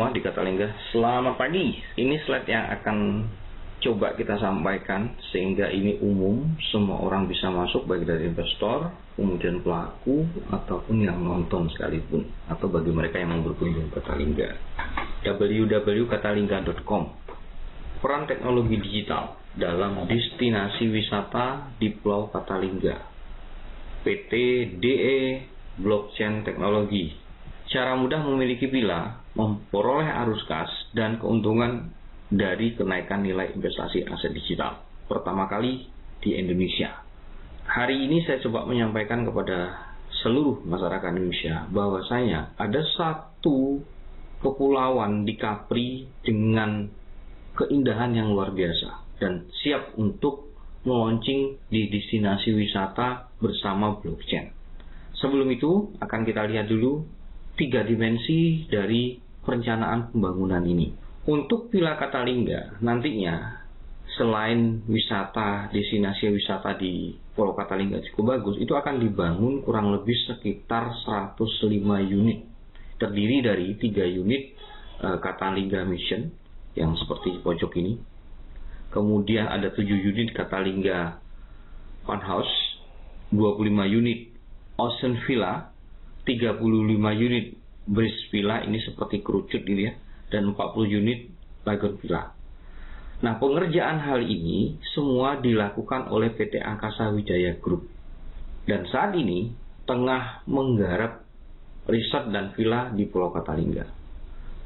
semua di Katalingga. Selamat pagi. Ini slide yang akan coba kita sampaikan sehingga ini umum, semua orang bisa masuk, baik dari investor, kemudian pelaku, ataupun yang nonton sekalipun, atau bagi mereka yang mau berkunjung ke Katalingga. www.katalingga.com. Peran teknologi digital dalam destinasi wisata di Pulau Katalingga. PT DE Blockchain Teknologi. Cara mudah memiliki villa, memperoleh arus kas, dan keuntungan dari kenaikan nilai investasi aset digital. Pertama kali di Indonesia. Hari ini saya coba menyampaikan kepada seluruh masyarakat Indonesia bahwasanya ada satu kepulauan di Capri dengan keindahan yang luar biasa dan siap untuk meluncing di destinasi wisata bersama blockchain. Sebelum itu akan kita lihat dulu 3 dimensi dari perencanaan pembangunan ini. Untuk Villa Katalingga nantinya selain wisata, destinasi wisata di Pulau Katalingga cukup bagus, itu akan dibangun kurang lebih sekitar 105 unit. Terdiri dari 3 unit Katalingga Mission yang seperti pojok ini. Kemudian ada 7 unit Katalingga Funhouse, 25 unit Ocean Villa, 35 unit Breeze Villa, ini seperti kerucut ini ya, dan 40 unit Lagoon Villa. Nah, pengerjaan hal ini semua dilakukan oleh PT Angkasa Wijaya Group. Dan saat ini tengah menggarap resort dan villa di Pulau Katalingga.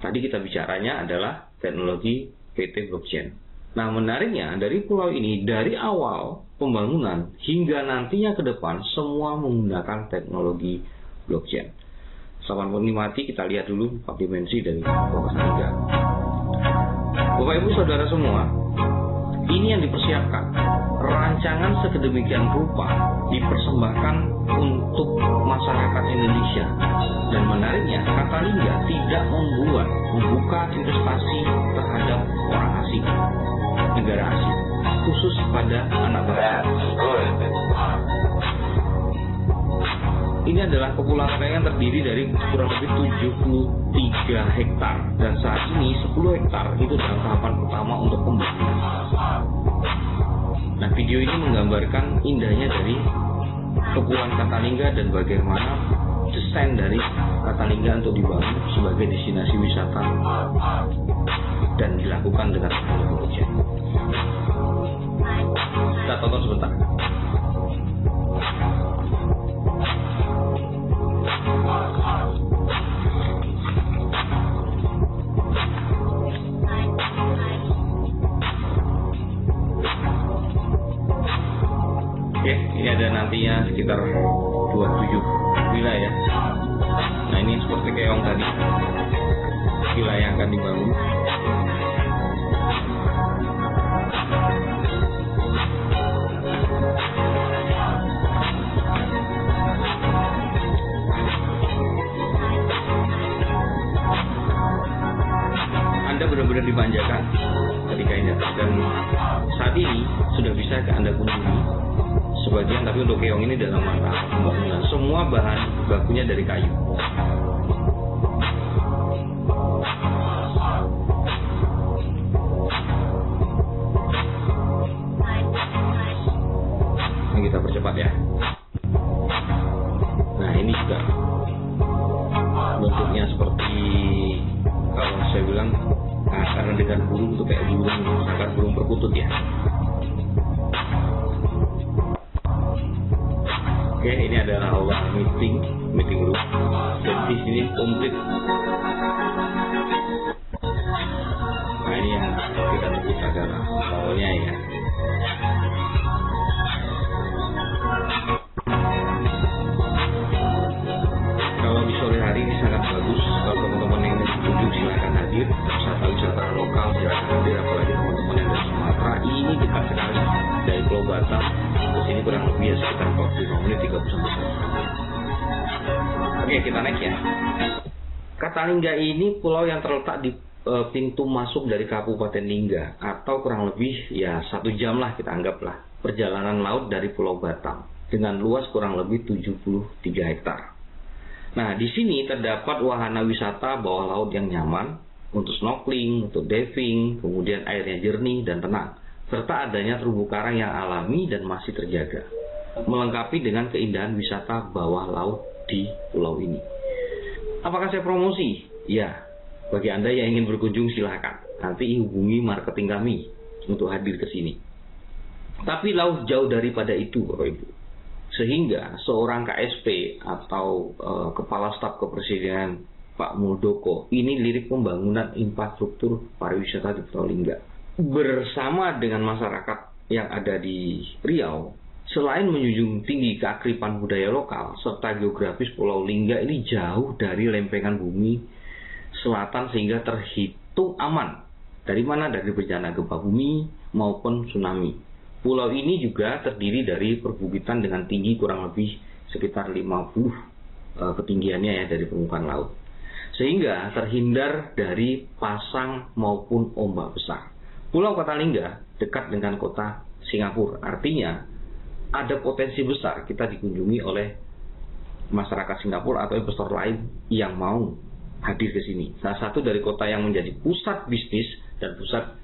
Tadi kita bicaranya adalah teknologi PT Blockchain. Nah, menariknya dari pulau ini dari awal pembangunan hingga nantinya ke depan semua menggunakan teknologi blockchain. Selamat menikmati, kita lihat dulu 4 dimensi dari Pulau Katalingga. Bapak Ibu Saudara semua, ini yang dipersiapkan. Rancangan sedemikian rupa dipersembahkan untuk masyarakat Indonesia. Dan menariknya, Katalingga tidak membuka investasi terhadap orang asing, negara asing, khusus pada anak bangsa. Ini adalah kepulauan yang terdiri dari kurang lebih 73 hektar dan saat ini 10 hektar itu dalam tahapan pertama untuk pembangunan. Nah, video ini menggambarkan indahnya dari Kepulauan Katalingga dan bagaimana desain dari Katalingga untuk dibangun sebagai destinasi wisata dan dilakukan dengan teknologi blockchain. Kita tonton sebentar. Oke, ini ada nantinya sekitar 27 villa ya. Nah, ini seperti keong tadi, villa yang akan dibangun. Anda benar-benar dimanjakan ketika ini datang, dan saat ini sudah bisa Anda kunjungi sebagian, tapi untuk keong ini dalam masa pembangunan. Semua bahan bakunya dari kayu. Ini kita percepat ya. Nah, ini juga bentuknya seperti, kalau saya bilang, karena dengan burung itu kayak burung, misalkan burung perkutut ya. Oke, ini adalah aula meeting room. Dan di sini komplit. Nah, ini yang kita sebut adalah hallnya ya. Kalau di sore hari ini sangat bagus. Kalau teman-teman yang berkunjung silakan hadir. Wisata lokal silakan hadir, apalagi teman-teman yang dari Sumatera. Ini dekat sekali dari Pulau Batam ke sini kurang lebih ya sekitar 45 menit, 30 sampai 1 jam. Oke, kita next ya. Katalingga ini pulau yang terletak di pintu masuk dari Kabupaten Lingga, atau kurang lebih ya 1 jam lah kita anggaplah perjalanan laut dari Pulau Batam dengan luas kurang lebih 73 hektar. Nah, di sini terdapat wahana wisata bawah laut yang nyaman, untuk snorkeling, untuk diving, kemudian airnya jernih dan tenang, serta adanya terumbu karang yang alami dan masih terjaga, melengkapi dengan keindahan wisata bawah laut di pulau ini. Apakah saya promosi? Ya, bagi Anda yang ingin berkunjung silakan. Nanti hubungi marketing kami untuk hadir ke sini. Tapi jauh daripada itu, Bapak Ibu. Sehingga seorang KSP atau Kepala Staf Kepresidenan Pak Muldoko ini lirik pembangunan infrastruktur pariwisata di Pulau Lingga. Bersama dengan masyarakat yang ada di Riau, selain menjunjung tinggi keakripan budaya lokal serta geografis Pulau Lingga ini jauh dari lempengan bumi selatan sehingga terhitung aman. Dari mana? Dari bencana gempa bumi maupun tsunami. Pulau ini juga terdiri dari perbukitan dengan tinggi kurang lebih sekitar 50 ketinggiannya ya dari permukaan laut. Sehingga terhindar dari pasang maupun ombak besar. Pulau Katalingga dekat dengan kota Singapura. Artinya ada potensi besar kita dikunjungi oleh masyarakat Singapura atau investor lain yang mau hadir ke sini. Salah satu dari kota yang menjadi pusat bisnis dan pusat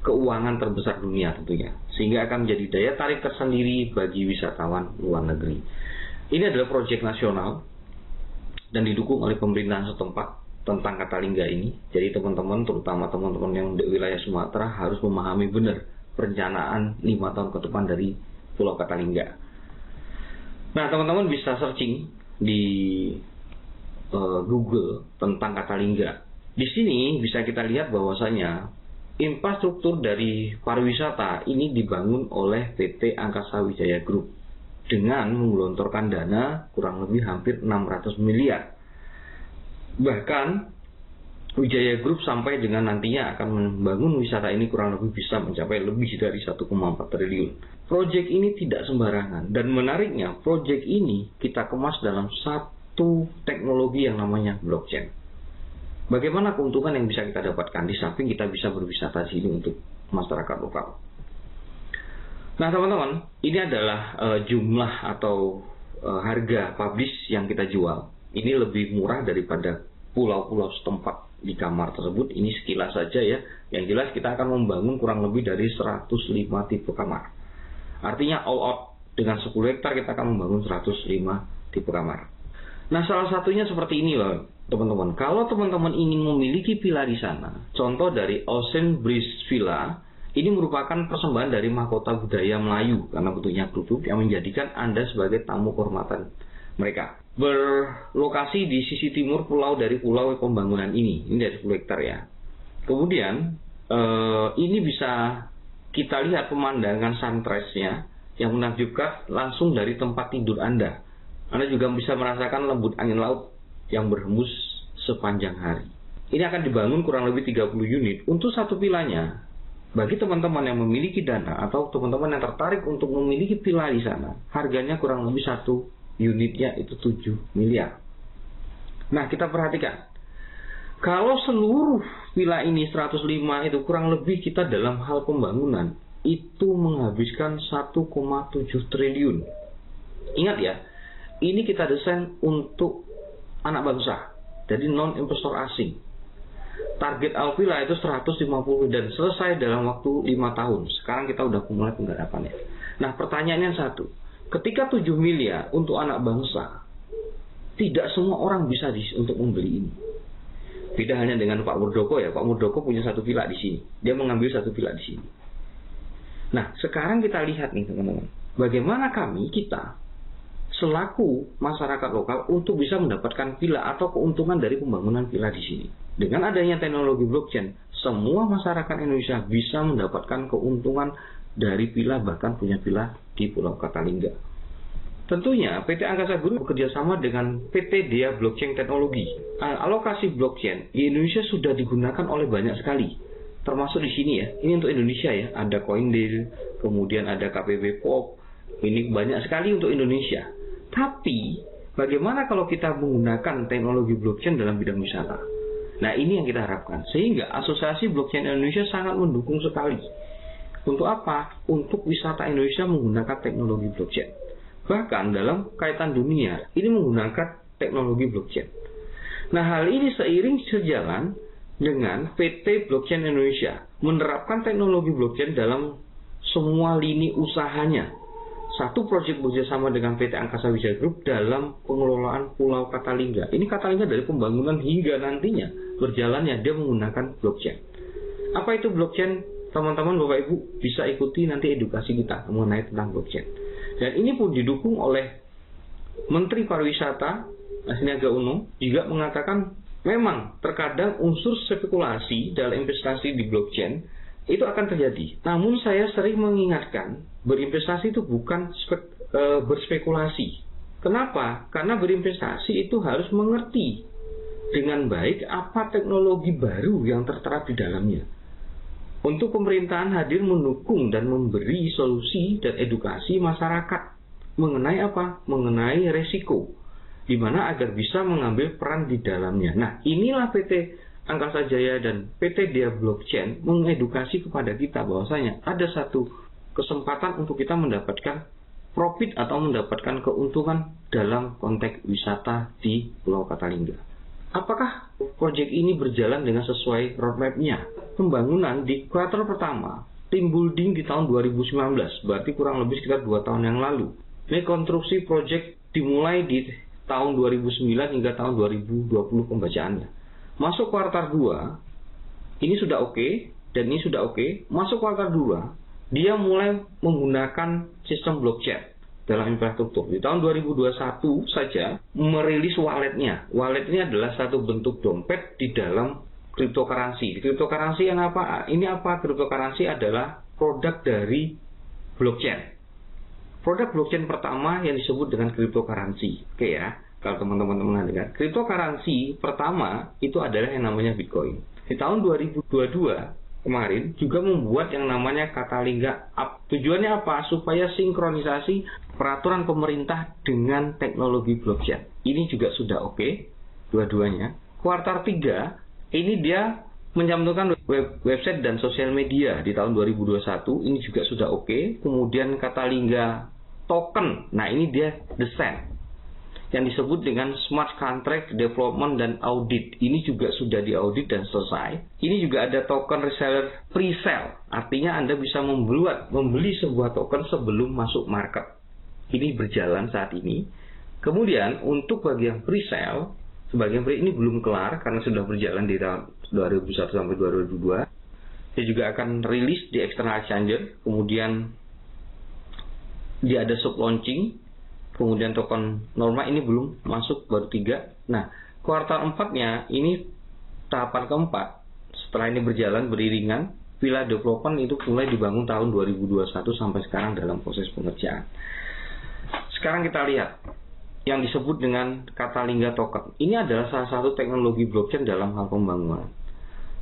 keuangan terbesar dunia tentunya. Sehingga akan menjadi daya tarik tersendiri bagi wisatawan luar negeri. Ini adalah proyek nasional dan didukung oleh pemerintahan setempat tentang Katalingga ini. Jadi teman-teman, terutama teman-teman yang di wilayah Sumatera harus memahami benar perencanaan 5 tahun ke depan dari Pulau Katalingga. Nah, teman-teman bisa searching di Google tentang Katalingga. Di sini bisa kita lihat bahwasanya infrastruktur dari pariwisata ini dibangun oleh PT Angkasa Wijaya Group dengan menggelontorkan dana kurang lebih hampir 600 miliar. Bahkan Wijaya Group sampai dengan nantinya akan membangun wisata ini kurang lebih bisa mencapai lebih dari 1,4 triliun. Proyek ini tidak sembarangan dan menariknya proyek ini kita kemas dalam satu teknologi yang namanya blockchain. Bagaimana keuntungan yang bisa kita dapatkan di samping kita bisa berwisata di sini untuk masyarakat lokal. Nah teman-teman, ini adalah jumlah atau harga publish yang kita jual. Ini lebih murah daripada pulau-pulau setempat di kamar tersebut. Ini sekilas saja ya. Yang jelas kita akan membangun kurang lebih dari 105 tipe kamar. Artinya all out dengan 10 hektar kita akan membangun 105 tipe kamar. Nah salah satunya seperti ini loh teman-teman. Kalau teman-teman ingin memiliki villa di sana, contoh dari Ocean Breeze Villa, ini merupakan persembahan dari mahkota budaya Melayu karena bentuknya kerucut yang menjadikan Anda sebagai tamu kehormatan mereka. Berlokasi di sisi timur pulau dari pulau pembangunan ini dari 10 hektar ya. Kemudian ini bisa kita lihat pemandangan sunrise-nya yang menakjubkan langsung dari tempat tidur Anda. Anda juga bisa merasakan lembut angin laut yang berhembus sepanjang hari. Ini akan dibangun kurang lebih 30 unit untuk satu villanya. Bagi teman-teman yang memiliki dana atau teman-teman yang tertarik untuk memiliki villa di sana, harganya kurang lebih satu unitnya itu 7 miliar. Nah, kita perhatikan. Kalau seluruh villa ini 105 itu kurang lebih kita dalam hal pembangunan itu menghabiskan 1,7 triliun. Ingat ya, ini kita desain untuk anak bangsa, jadi non-investor asing. Target Alvilla itu 150 dan selesai dalam waktu 5 tahun. Sekarang kita udah mulai penggarapannya. Nah pertanyaannya satu, ketika 7 miliar untuk anak bangsa, tidak semua orang bisa untuk membeli ini. Beda hanya dengan Pak Muldoko ya. Pak Muldoko punya satu villa di sini. Dia mengambil satu villa di sini. Nah sekarang kita lihat nih teman-teman, bagaimana kita selaku masyarakat lokal untuk bisa mendapatkan villa atau keuntungan dari pembangunan villa di sini. Dengan adanya teknologi blockchain, semua masyarakat Indonesia bisa mendapatkan keuntungan dari villa, bahkan punya villa di Pulau Katalingga. Tentunya PT Angkasa Group bekerja sama dengan PT Dea Blockchain Teknologi. Alokasi blockchain di Indonesia sudah digunakan oleh banyak sekali, termasuk di sini ya. Ini untuk Indonesia ya, ada Coindeal, kemudian ada KPB Pop. Ini banyak sekali untuk Indonesia. Tapi bagaimana kalau kita menggunakan teknologi blockchain dalam bidang wisata? Nah ini yang kita harapkan. Sehingga Asosiasi Blockchain Indonesia sangat mendukung sekali. Untuk apa? Untuk wisata Indonesia menggunakan teknologi blockchain. Bahkan dalam kaitan dunia ini menggunakan teknologi blockchain. Nah hal ini seiring sejalan dengan PT Blockchain Indonesia menerapkan teknologi blockchain dalam semua lini usahanya. Satu proyek bekerjasama dengan PT Angkasa Wijaya Group dalam pengelolaan Pulau Katalingga. Ini Katalingga dari pembangunan hingga nantinya berjalannya dia menggunakan blockchain. Apa itu blockchain? Teman-teman, Bapak Ibu bisa ikuti nanti edukasi kita mengenai tentang blockchain. Dan ini pun didukung oleh Menteri Pariwisata Sandiaga Uno juga mengatakan memang terkadang unsur spekulasi dalam investasi di blockchain itu akan terjadi. Namun saya sering mengingatkan, berinvestasi itu bukan berspekulasi. Kenapa? Karena berinvestasi itu harus mengerti dengan baik apa teknologi baru yang tertera di dalamnya. Untuk pemerintahan hadir mendukung dan memberi solusi dan edukasi masyarakat mengenai apa? Mengenai resiko, di mana agar bisa mengambil peran di dalamnya. Nah, inilah PT Angkasa Jaya dan PT Dia Blockchain mengedukasi kepada kita bahwasanya ada satu kesempatan untuk kita mendapatkan profit atau mendapatkan keuntungan dalam konteks wisata di Pulau Katalingga. Apakah proyek ini berjalan dengan sesuai roadmap-nya? Pembangunan di kuartal pertama, team building di tahun 2019, berarti kurang lebih sekitar 2 tahun yang lalu. Rekonstruksi proyek dimulai di tahun 2009 hingga tahun 2020 pembacaannya. Masuk kuartal 2, ini sudah oke, dan ini sudah oke. Masuk kuartal 2, dia mulai menggunakan sistem blockchain dalam infrastruktur. Di tahun 2021 saja merilis walletnya. Wallet ini adalah satu bentuk dompet di dalam cryptocurrency. Cryptocurrency yang apa? Ini apa? Cryptocurrency adalah produk dari blockchain. Produk blockchain pertama yang disebut dengan cryptocurrency. Oke ya. Kalau teman-teman mendengar, cryptocurrency pertama itu adalah yang namanya Bitcoin. Di tahun 2022 kemarin juga membuat yang namanya Katalingga App. Tujuannya apa? Supaya sinkronisasi peraturan pemerintah dengan teknologi blockchain. Ini juga sudah oke, dua-duanya. Kuartal 3, ini dia mencantumkan website dan sosial media di tahun 2021. Ini juga sudah oke. Kemudian Katalingga Token. Nah, ini dia desain yang disebut dengan Smart Contract Development dan Audit. Ini juga sudah diaudit dan selesai. Ini juga ada token reseller pre-sale. Artinya Anda bisa membeli sebuah token sebelum masuk market. Ini berjalan saat ini. Kemudian untuk bagian pre-sale, sebagian ini belum kelar karena sudah berjalan di tahun 2001 sampai 2022. Dia juga akan rilis di external exchanger. Kemudian dia ada sub launching. Kemudian token normal ini belum masuk, baru 3. Nah, kuartal 4-nya ini tahapan keempat. Setelah ini berjalan beriringan, Villa Development itu mulai dibangun tahun 2021 sampai sekarang dalam proses pengerjaan. Sekarang kita lihat yang disebut dengan Katalingga Token. Ini adalah salah satu teknologi blockchain dalam hal pembangunan.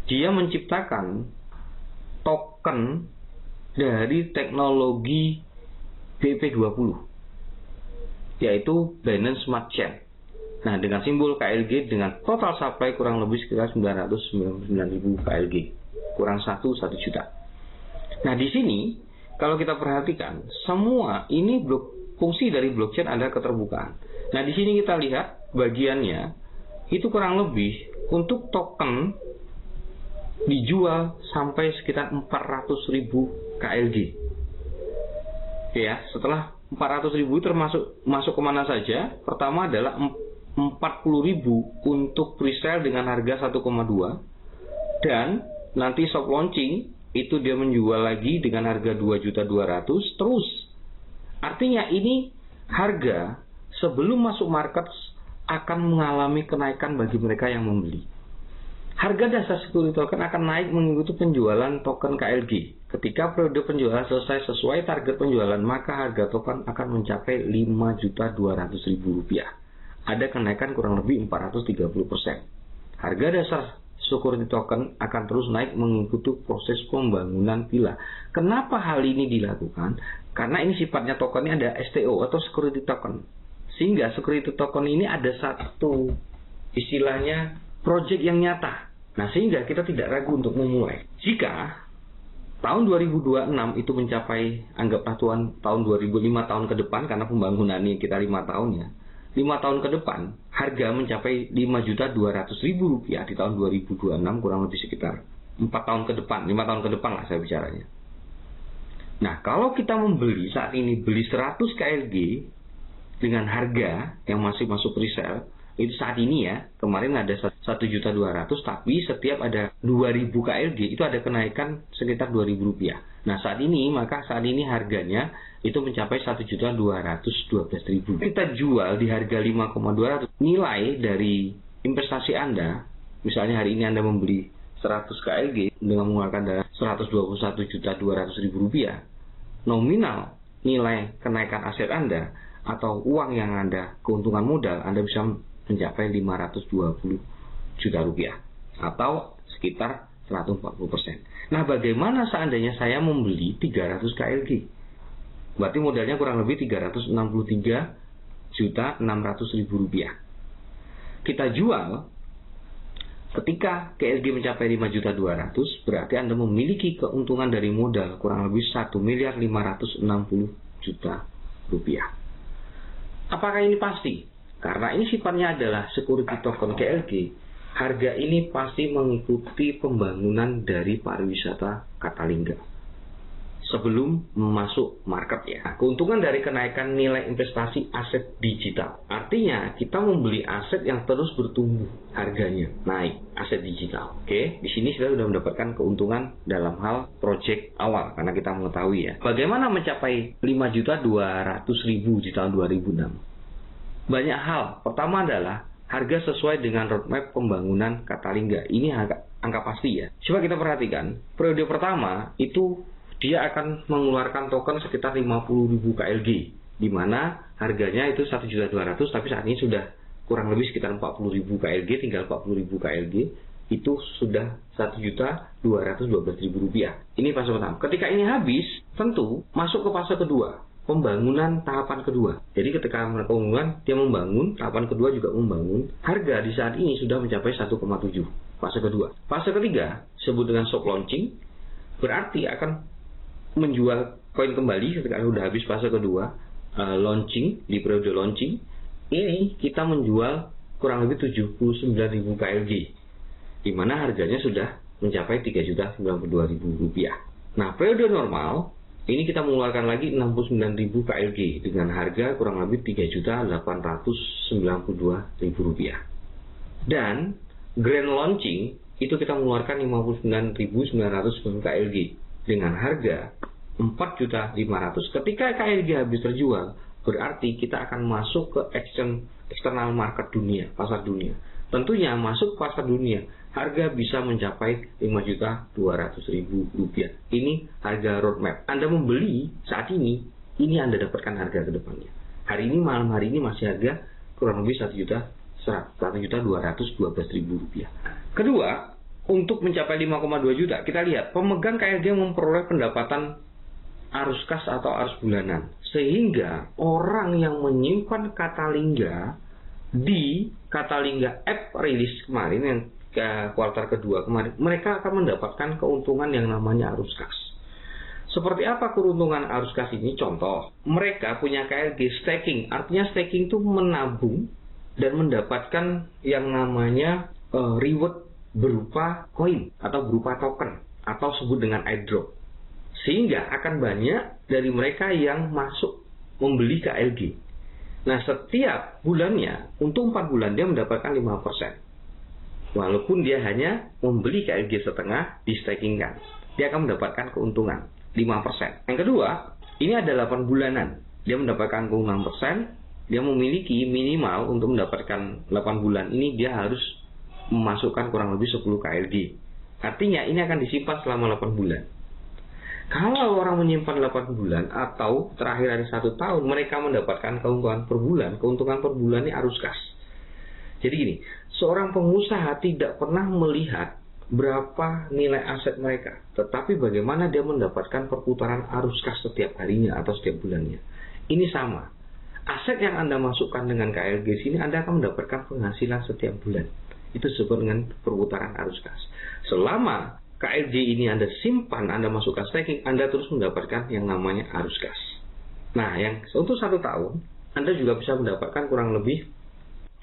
Dia menciptakan token dari teknologi BEP20, yaitu Binance Smart Chain. Nah, dengan simbol KLG dengan total supply kurang lebih sekitar 999.000 KLG, kurang 1 juta. Nah, di sini kalau kita perhatikan, semua ini fungsi dari blockchain adalah keterbukaan. Nah, di sini kita lihat bagiannya itu kurang lebih untuk token dijual sampai sekitar 400.000 KLG. Ya, setelah 400.000 termasuk masuk kemana saja? Pertama adalah 40.000 untuk presale dengan harga 1,2, dan nanti soft launching itu dia menjual lagi dengan harga 2.200.000 terus. Artinya ini harga sebelum masuk market akan mengalami kenaikan bagi mereka yang membeli. Harga dasar security token akan naik mengikuti penjualan token KLG. Ketika periode penjualan selesai sesuai target penjualan, maka harga token akan mencapai Rp5.200.000. Ada kenaikan kurang lebih 430%. Harga dasar security token akan terus naik mengikuti proses pembangunan villa. Kenapa hal ini dilakukan? Karena ini sifatnya tokennya ada STO atau security token. Sehingga security token ini ada satu istilahnya project yang nyata. Nah, sehingga kita tidak ragu untuk memulai. Jika tahun 2026 itu mencapai, anggaplah tahun 2005 tahun ke depan, karena pembangunannya kita 5 tahun ya. 5 tahun ke depan harga mencapai 5.200.000 rupiah di tahun 2026, kurang lebih sekitar 4 tahun ke depan, 5 tahun ke depan lah saya bicaranya. Nah, kalau kita membeli saat ini, beli 100 KLG dengan harga yang masih masuk resale, itu saat ini ya, kemarin ada 1.200.000, tapi setiap ada 2.000 KLG itu ada kenaikan sekitar 2.000 rupiah. Nah, saat ini harganya itu mencapai 1.212.000. Kita jual di harga 5,200. Nilai dari investasi Anda, misalnya hari ini Anda membeli 100 KLG dengan mengeluarkan dana 121.200.000 rupiah, nominal nilai kenaikan aset Anda atau uang yang Anda keuntungan modal Anda bisa mencapai 520 juta rupiah atau sekitar 140%. Nah, bagaimana seandainya saya membeli 300 KLG? Berarti modalnya kurang lebih 363.600.000 rupiah. Kita jual ketika KLG mencapai 5.200.000, berarti Anda memiliki keuntungan dari modal kurang lebih 1.560.000.000 rupiah. Apakah ini pasti? Karena ini sifatnya adalah security token KLG, harga ini pasti mengikuti pembangunan dari pariwisata Katalingga sebelum masuk market ya. Keuntungan dari kenaikan nilai investasi aset digital. Artinya kita membeli aset yang terus bertumbuh harganya, naik aset digital. Oke, di sini kita sudah mendapatkan keuntungan dalam hal project awal karena kita mengetahui ya. Bagaimana mencapai 5.200.000 di tahun 2006? Banyak hal. Pertama adalah harga sesuai dengan roadmap pembangunan Katalingga. Ini angka pasti ya. Coba kita perhatikan, periode pertama itu dia akan mengeluarkan token sekitar 50.000 KLG, di mana harganya itu 1.200.000, tapi saat ini sudah kurang lebih sekitar 40.000 KLG, tinggal 40.000 KLG, itu sudah 1.212.000 rupiah. Ini fase pertama. Ketika ini habis, tentu masuk ke fase kedua, pembangunan tahapan kedua. Jadi ketika pembangunan, dia membangun, tahapan kedua juga membangun, harga di saat ini sudah mencapai 1,7, fase kedua. Fase ketiga, disebut dengan soft launching, berarti akan menjual koin kembali ketika sudah habis fase kedua, launching, di periode launching, ini kita menjual kurang lebih 79.000 KLG, di mana harganya sudah mencapai 3.092.000 rupiah. Nah, periode normal, ini kita mengeluarkan lagi 69.000 KLG dengan harga kurang lebih 3.892.000 rupiah. Dan grand launching itu kita mengeluarkan 59.900 KLG dengan harga 4.500.000. Ketika KLG habis terjual, berarti kita akan masuk ke external market dunia, pasar dunia. Tentunya masuk pasar dunia, harga bisa mencapai 5.200.000 rupiah. Ini harga roadmap. Anda membeli saat ini Anda dapatkan harga ke depannya. Hari ini, malam hari ini masih harga kurang lebih 1.212.000 rupiah. Kedua, untuk mencapai 5,2 juta, kita lihat pemegang KLG memperoleh pendapatan arus kas atau arus bulanan. Sehingga orang yang menyimpan Katalingga di Katalingga app rilis kemarin, yang kuartal kedua kemarin, mereka akan mendapatkan keuntungan yang namanya arus kas. Seperti apa keuntungan arus kas ini? Contoh, mereka punya KLG staking. Artinya staking itu menabung dan mendapatkan yang namanya reward berupa koin atau berupa token atau sebut dengan airdrop. Sehingga akan banyak dari mereka yang masuk membeli KLG. Nah, setiap bulannya untuk 4 bulan dia mendapatkan 5%. Walaupun dia hanya membeli KLG setengah, di stakingkan, dia akan mendapatkan keuntungan 5%. Yang kedua, ini ada 8 bulanan. Dia mendapatkan keuntungan 6%. Dia memiliki minimal untuk mendapatkan 8 bulan ini dia harus memasukkan kurang lebih 10 KLG. Artinya ini akan disimpan selama 8 bulan. Kalau orang menyimpan 8 bulan atau terakhir dari 1 tahun, mereka mendapatkan keuntungan per bulan. Keuntungan per bulan ini arus kas. Jadi gini, seorang pengusaha tidak pernah melihat berapa nilai aset mereka, tetapi bagaimana dia mendapatkan perputaran arus kas setiap harinya atau setiap bulannya. Ini sama. Aset yang Anda masukkan dengan KLG sini, Anda akan mendapatkan penghasilan setiap bulan. Itu disebut dengan perputaran arus kas. Selama KLG ini Anda simpan, Anda masukkan staking, Anda terus mendapatkan yang namanya arus kas. Nah, yang untuk 1 tahun, Anda juga bisa mendapatkan kurang lebih,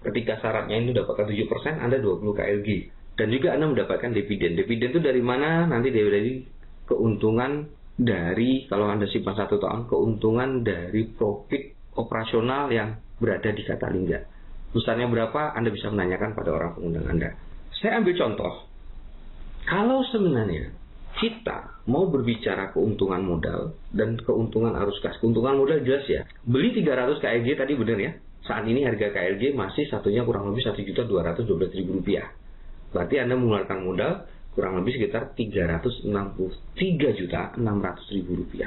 ketika syaratnya itu dapatkan 7%, Anda 20 KLG. Dan juga Anda mendapatkan dividen. Dividen itu dari mana? Nanti dari keuntungan dari, kalau Anda simpan 1 tahun, keuntungan dari profit operasional yang berada di Katalingga. Besarnya berapa? Anda bisa menanyakan pada orang pengundang Anda. Saya ambil contoh. Kalau sebenarnya kita mau berbicara keuntungan modal dan keuntungan arus kas. Keuntungan modal jelas ya. Beli 300 KLG tadi benar ya. Saat ini harga KLG masih satunya kurang lebih Rp1.212.000. Berarti Anda mengeluarkan modal kurang lebih sekitar Rp363.600.000.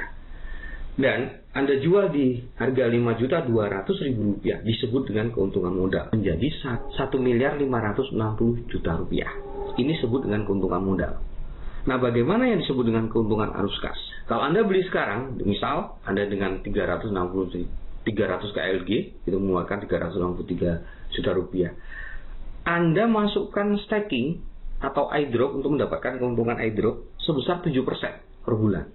Dan Anda jual di harga Rp5.200.000, disebut dengan keuntungan modal, menjadi Rp1.560.000.000. Ini disebut dengan keuntungan modal. Nah, bagaimana yang disebut dengan keuntungan arus kas? Kalau Anda beli sekarang, misal Anda dengan 300 KLG, itu mengeluarkan Rp363.000.000. Anda masukkan staking atau iDrop untuk mendapatkan keuntungan iDrop sebesar 7% per bulan.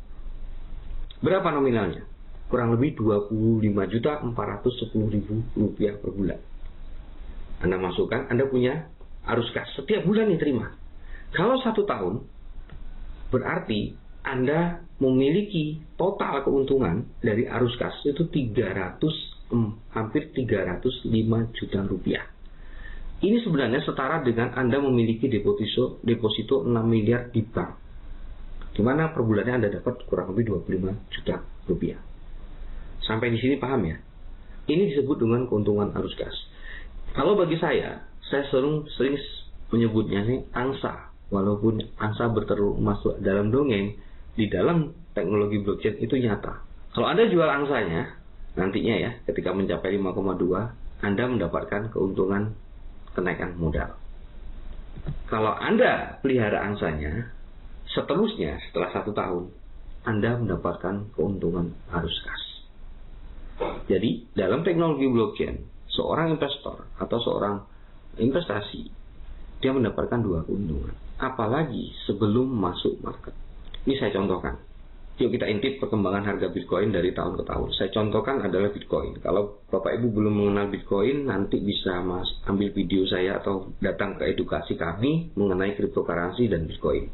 Berapa nominalnya? Kurang lebih Rp25.410.000 per bulan. Anda masukkan, Anda punya arus kas. Setiap bulan diterima. Kalau 1 tahun, berarti Anda memiliki total keuntungan dari arus kas itu hampir 305 juta rupiah. Ini sebenarnya setara dengan Anda memiliki deposito 6 miliar di bank, di mana per bulannya Anda dapat kurang lebih 25 juta rupiah. Sampai di sini paham ya? Ini disebut dengan keuntungan arus kas. Kalau bagi saya sering menyebutnya nih angsa. Walaupun angsa bertelur masuk dalam dongeng, di dalam teknologi blockchain itu nyata. Kalau Anda jual angsanya, nantinya ya, ketika mencapai 5,2, Anda mendapatkan keuntungan kenaikan modal. Kalau Anda pelihara angsanya, seterusnya setelah 1 tahun, Anda mendapatkan keuntungan arus kas. Jadi, dalam teknologi blockchain, seorang investor atau seorang investasi, dia mendapatkan 2 keuntungan. Apalagi sebelum masuk market. Ini saya contohkan. Yuk kita intip perkembangan harga Bitcoin dari tahun ke tahun. Saya contohkan adalah Bitcoin. Kalau Bapak Ibu belum mengenal Bitcoin, nanti bisa ambil video saya atau datang ke edukasi kami mengenai cryptocurrency dan Bitcoin.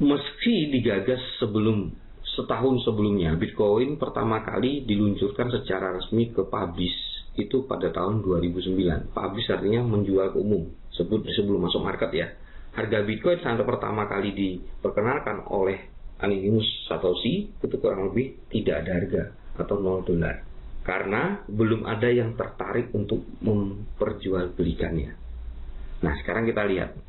Meski digagas setahun sebelumnya, Bitcoin pertama kali diluncurkan secara resmi ke publish itu pada tahun 2009. Publish artinya menjual ke umum, sebelum masuk market ya. Harga Bitcoin sampai pertama kali diperkenalkan oleh Anonymous Satoshi itu kurang lebih tidak ada harga atau $0, karena belum ada yang tertarik untuk memperjualbelikannya. Nah, sekarang kita lihat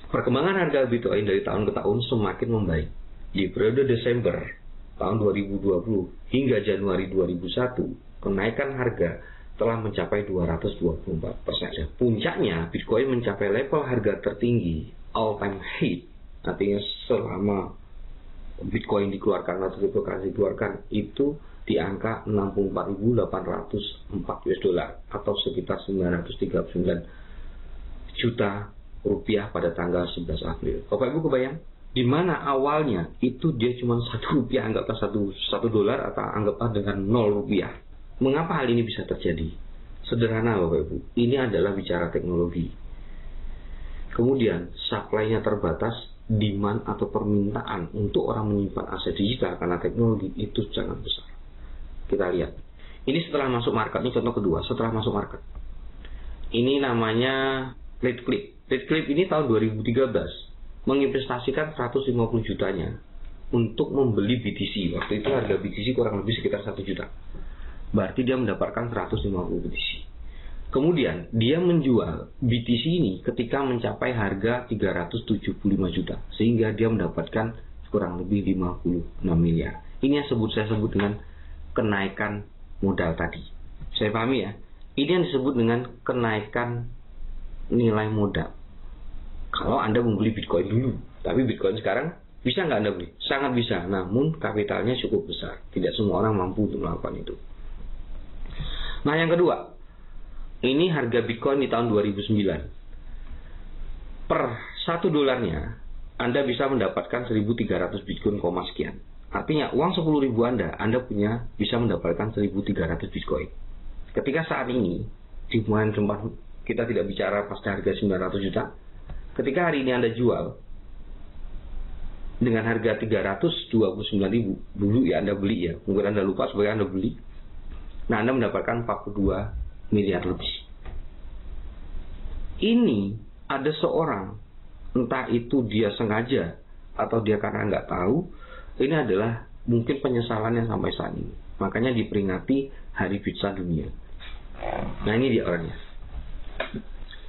perkembangan harga Bitcoin dari tahun ke tahun semakin membaik. Di periode Desember tahun 2020 hingga Januari 2001, kenaikan harga telah mencapai 224%. Puncaknya, Bitcoin mencapai level harga tertinggi all-time high. Artinya selama Bitcoin dikeluarkan atau cryptocurrency dikeluarkan itu di angka 64.804 US$ atau sekitar 939 juta rupiah pada tanggal 11 April. Bapak Ibu kebayang? Di mana awalnya itu dia cuma Rp1, anggaplah $1 atau anggaplah dengan Rp0. Mengapa hal ini bisa terjadi? Sederhana Bapak Ibu, ini adalah bicara teknologi. Kemudian supply-nya terbatas, demand atau permintaan untuk orang menyimpan aset digital karena teknologi itu sangat besar. Kita lihat. Ini setelah masuk market, ini contoh kedua, setelah masuk market. Ini namanya RedClip. RedClip ini tahun 2013 menginvestasikan 150 jutanya untuk membeli BTC. Waktu itu harga BTC kurang lebih sekitar 1 juta. Berarti dia mendapatkan 150 BTC. Kemudian dia menjual BTC ini ketika mencapai harga 375 juta, sehingga dia mendapatkan kurang lebih 56 miliar. Ini yang saya sebut dengan kenaikan modal tadi. Saya pahami ya. Ini yang disebut dengan kenaikan nilai modal. Kalau Anda membeli Bitcoin dulu, tapi Bitcoin sekarang bisa nggak Anda beli? Sangat bisa, namun kapitalnya cukup besar. Tidak semua orang mampu untuk melakukan itu. Nah, yang kedua, ini harga Bitcoin di tahun 2009. Per $1 Anda bisa mendapatkan 1.300 Bitcoin, sekian. Artinya uang 10.000 Anda bisa mendapatkan 1.300 Bitcoin. Ketika saat ini, di bulan tempat kita tidak bicara pasti harga 900 juta, ketika hari ini Anda jual dengan harga 329.000 dulu ya Anda beli ya, mungkin Anda lupa sebagai Anda beli, nah Anda mendapatkan 42 miliar lebih. Ini ada seorang, entah itu dia sengaja atau dia karena nggak tahu, ini adalah mungkin penyesalannya sampai saat ini. Makanya diperingati Hari Pizza Dunia. Nah ini dia orangnya.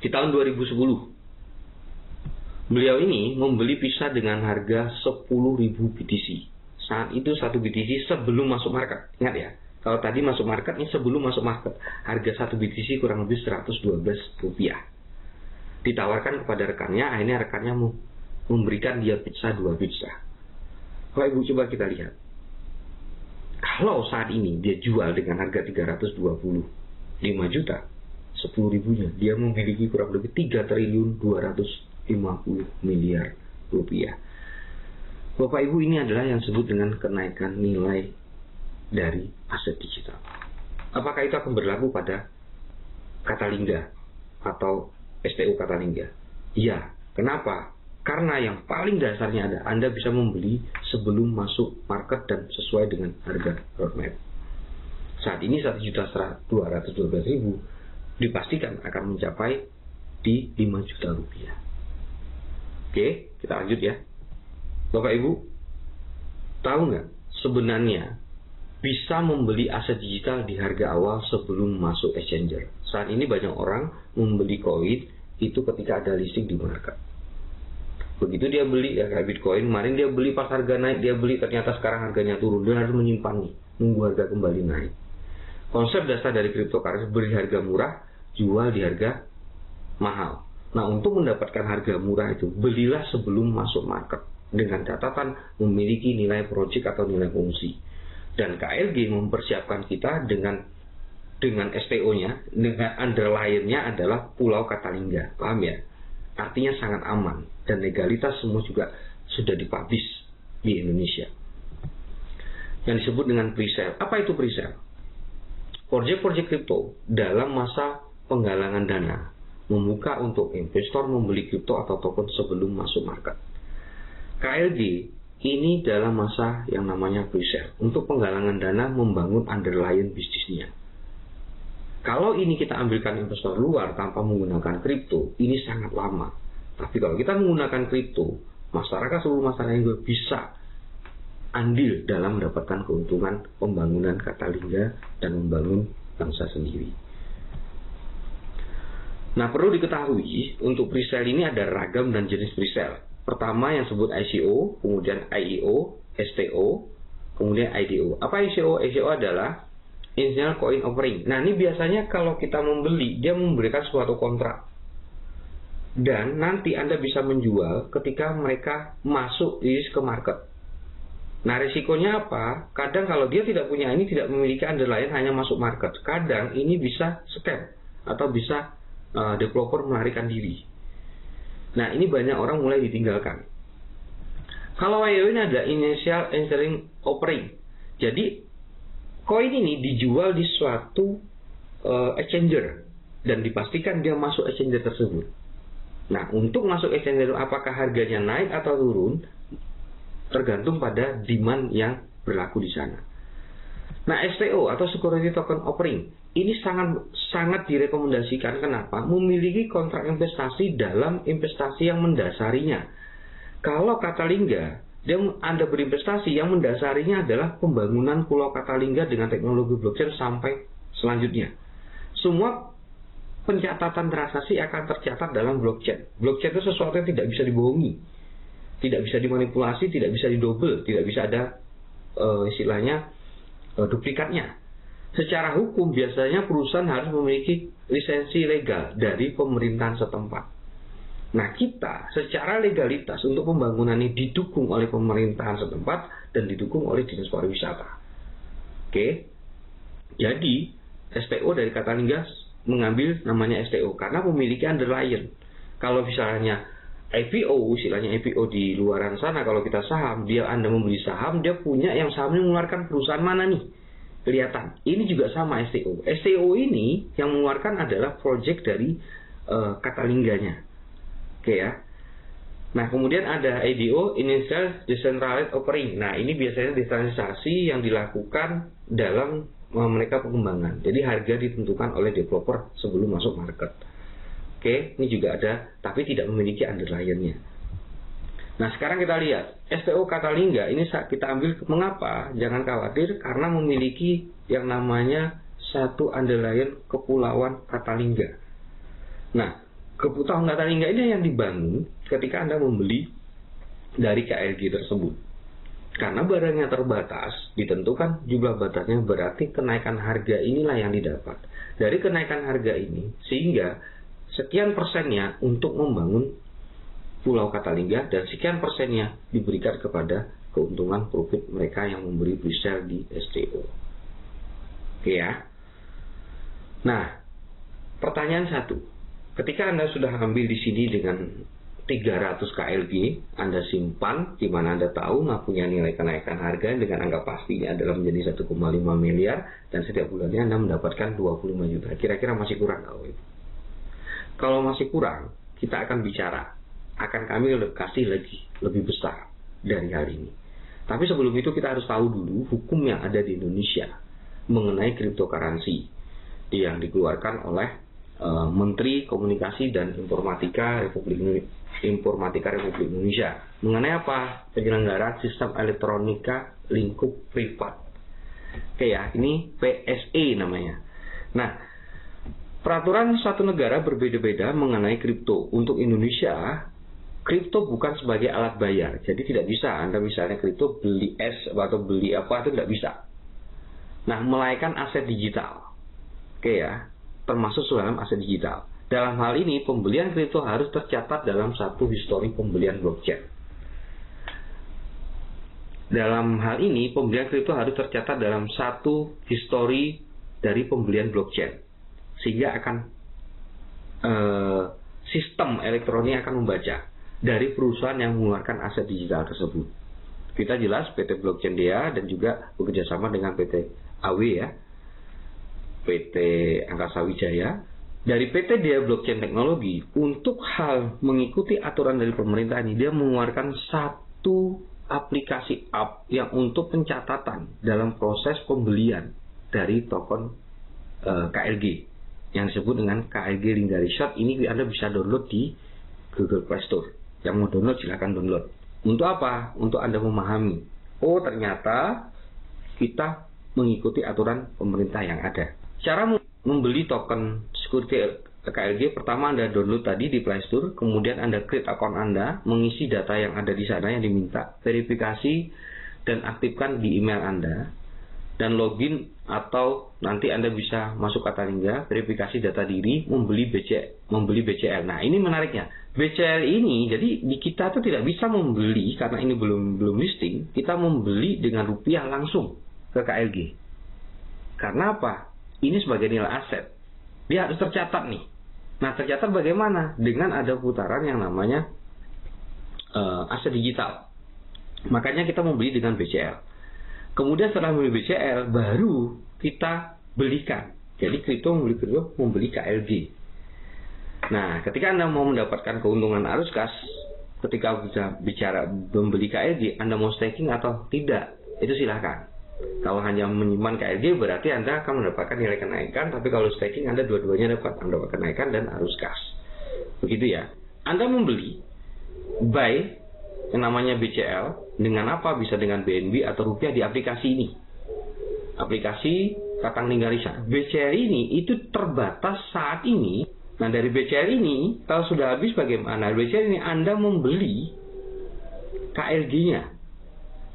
Di tahun 2010, beliau ini membeli pizza dengan harga 10.000 BTC. Saat itu 1 BTC sebelum masuk market. Ingat ya, kalau tadi masuk market, ini sebelum masuk market. Harga 1 BTC kurang lebih 112 rupiah. Ditawarkan kepada rekannya, akhirnya rekannya memberikan dia 2 pizza. Kalau Ibu coba kita lihat, kalau saat ini dia jual dengan harga 325 juta, 10.000-nya, dia memiliki kurang lebih 3.250 miliar rupiah. Bapak Ibu, ini adalah yang disebut dengan kenaikan nilai dari aset digital. Apakah itu akan berlaku pada Katalingga atau STO Katalingga? Iya. Kenapa? Karena yang paling dasarnya ada, Anda bisa membeli sebelum masuk market dan sesuai dengan harga roadmap. Saat ini 1.212.000 dipastikan akan mencapai di 5 juta rupiah. Oke, kita lanjut ya. Bapak Ibu, tahu nggak sebenarnya bisa membeli aset digital di harga awal sebelum masuk exchanger? Saat ini banyak orang membeli koin itu ketika ada listing di market. Begitu dia beli ya kayak Bitcoin, kemarin dia beli pas harga naik, dia beli ternyata sekarang harganya turun, dia harus menyimpannya, nunggu harga kembali naik. Konsep dasar dari cryptocurrency, beri harga murah, jual di harga mahal. Nah, untuk mendapatkan harga murah itu, belilah sebelum masuk market dengan catatan memiliki nilai project atau nilai fungsi. Dan KLG mempersiapkan kita dengan STO-nya, dengan underline-nya adalah Pulau Katalingga. Paham ya? Artinya sangat aman dan legalitas semua juga sudah dipublish di Indonesia. Yang disebut dengan pre-sale. Apa itu pre-sale? Project-project kripto dalam masa penggalangan dana membuka untuk investor membeli kripto atau token sebelum masuk market. KLG ini dalam masa yang namanya pre-sale untuk penggalangan dana membangun underlying bisnisnya. Kalau ini kita ambilkan investor luar tanpa menggunakan kripto, ini sangat lama. Tapi kalau kita menggunakan kripto, seluruh masyarakat juga bisa andil dalam mendapatkan keuntungan pembangunan Katalingga dan membangun bangsa sendiri. Nah, perlu diketahui untuk presale ini ada ragam dan jenis presale. Pertama yang disebut ICO, kemudian IEO, STO, kemudian IDO. Apa ICO? ICO adalah Initial Coin Offering. Nah, ini biasanya kalau kita membeli, dia memberikan suatu kontrak. Dan nanti Anda bisa menjual ketika mereka masuk ke market. Nah, risikonya apa? Kadang kalau dia tidak punya ini, tidak memiliki underlying, hanya masuk market. Kadang ini bisa scam atau bisa developer melarikan diri. Nah, ini banyak orang mulai ditinggalkan. Kalau IEO ini ada Initial Entering Offering. Jadi, koin ini dijual di suatu exchanger dan dipastikan dia masuk exchanger tersebut. Nah, untuk masuk exchanger apakah harganya naik atau turun tergantung pada demand yang berlaku di sana. Nah, STO atau Security Token Offering ini sangat direkomendasikan. Kenapa? Memiliki kontrak investasi dalam investasi yang mendasarinya. Kalau Katalingga, Anda berinvestasi yang mendasarinya adalah pembangunan Pulau Katalingga dengan teknologi blockchain sampai selanjutnya. Semua pencatatan transaksi akan tercatat dalam blockchain. Blockchain itu sesuatu yang tidak bisa dibohongi, tidak bisa dimanipulasi, tidak bisa didouble, tidak bisa ada istilahnya duplikatnya. Secara hukum biasanya perusahaan harus memiliki lisensi legal dari pemerintahan setempat. Nah, kita secara legalitas untuk pembangunan ini didukung oleh pemerintahan setempat dan didukung oleh Dinas Pariwisata. Oke. Jadi, STO dari Katalingga mengambil namanya STO karena memiliki underlying. Kalau misalnya IPO, istilahnya IPO di luaran sana, kalau kita saham, dia Anda membeli saham, dia punya yang sahamnya mengeluarkan perusahaan mana nih? Kelihatan. Ini juga sama STO. STO ini yang mengeluarkan adalah project dari Katalingganya. Oke ya. Nah, kemudian ada IDO, Initial Decentralized Offering. Nah, ini biasanya desentralisasi yang dilakukan dalam mereka pengembangan. Jadi harga ditentukan oleh developer sebelum masuk market. Oke, ini juga ada, tapi tidak memiliki underlying-nya. Nah, sekarang kita lihat STO Katalingga ini kita ambil. Mengapa? Jangan khawatir, karena memiliki yang namanya satu underlying Kepulauan Katalingga. Nah, Kepulauan Katalingga ini yang dibangun ketika Anda membeli dari KLG tersebut. Karena barangnya terbatas, ditentukan jumlah batasnya, berarti kenaikan harga inilah yang didapat. Dari kenaikan harga ini, sehingga sekian persennya untuk membangun Pulau Katalingga dan sekian persennya diberikan kepada keuntungan profit mereka yang memberi presale di STO. Oke ya. Nah, pertanyaan satu. Ketika Anda sudah ambil di sini dengan 300 KLG, Anda simpan, di mana Anda tahu punya nilai kenaikan harga dengan angka pastinya adalah menjadi 1,5 miliar, dan setiap bulannya Anda mendapatkan 25 juta. Kira-kira masih kurang kalau itu? Kalau masih kurang, kita akan bicara. Akan kami kasih lagi lebih besar dari hal ini. Tapi sebelum itu kita harus tahu dulu hukum yang ada di Indonesia mengenai cryptocurrency yang dikeluarkan oleh Menteri Komunikasi dan Informatika Republik Indonesia. Mengenai apa? Penyelenggaraan Sistem Elektronika Lingkup Privat. Oke ya, ini PSE namanya. Nah, peraturan satu negara berbeda-beda mengenai kripto. Untuk Indonesia, kripto bukan sebagai alat bayar. Jadi tidak bisa Anda misalnya kripto beli es atau beli apa, itu tidak bisa. Nah, melainkan aset digital. Oke ya, termasuk dalam aset digital. Dalam hal ini, pembelian kripto harus tercatat dalam satu histori pembelian blockchain. Dalam hal ini, pembelian kripto harus tercatat dalam satu histori dari pembelian blockchain. Sehingga akan sistem elektronik akan membaca dari perusahaan yang mengeluarkan aset digital tersebut. Kita jelas PT Blockchain DEA dan juga bekerjasama dengan PT AW ya, PT Angkasa Wijaya. Dari PT DEA Blockchain Teknologi, untuk hal mengikuti aturan dari pemerintah ini, dia mengeluarkan satu aplikasi app yang untuk pencatatan dalam proses pembelian dari token KLG. Yang disebut dengan KLG Lingga Resort. Ini Anda bisa download di Google Play Store. Yang mau download silahkan download. Untuk apa? Untuk Anda memahami, oh ternyata kita mengikuti aturan pemerintah yang ada. Cara membeli token security KLG, pertama Anda download tadi di Play Store, kemudian Anda create account Anda, mengisi data yang ada di sana yang diminta, verifikasi dan aktifkan di email Anda, dan login, atau nanti Anda bisa masuk Katalingga, verifikasi data diri, membeli BCL. Nah, ini menariknya. BCL ini, jadi di kita tuh tidak bisa membeli karena ini belum listing. Kita membeli dengan rupiah langsung ke KLG. Karena apa? Ini sebagai nilai aset. Dia harus tercatat nih. Nah, tercatat bagaimana? Dengan ada putaran yang namanya aset digital. Makanya kita membeli dengan BCL. Kemudian setelah membeli BCL, baru kita belikan. Jadi kripto membeli KLG. Nah, ketika Anda mau mendapatkan keuntungan arus kas, ketika bisa bicara membeli KLG, Anda mau staking atau tidak, itu silahkan. Kalau hanya menyimpan KLG, berarti Anda akan mendapatkan nilai kenaikan. Tapi kalau staking, Anda dua-duanya dapat kenaikan dan arus kas. Begitu ya. Anda membeli, buy, yang namanya BCL, dengan apa? Bisa dengan BNB atau rupiah di aplikasi ini. Aplikasi Katalingga Resort. BCL ini itu terbatas saat ini. Nah, dari BCL ini, kalau sudah habis bagaimana? BCL ini Anda membeli KLG-nya.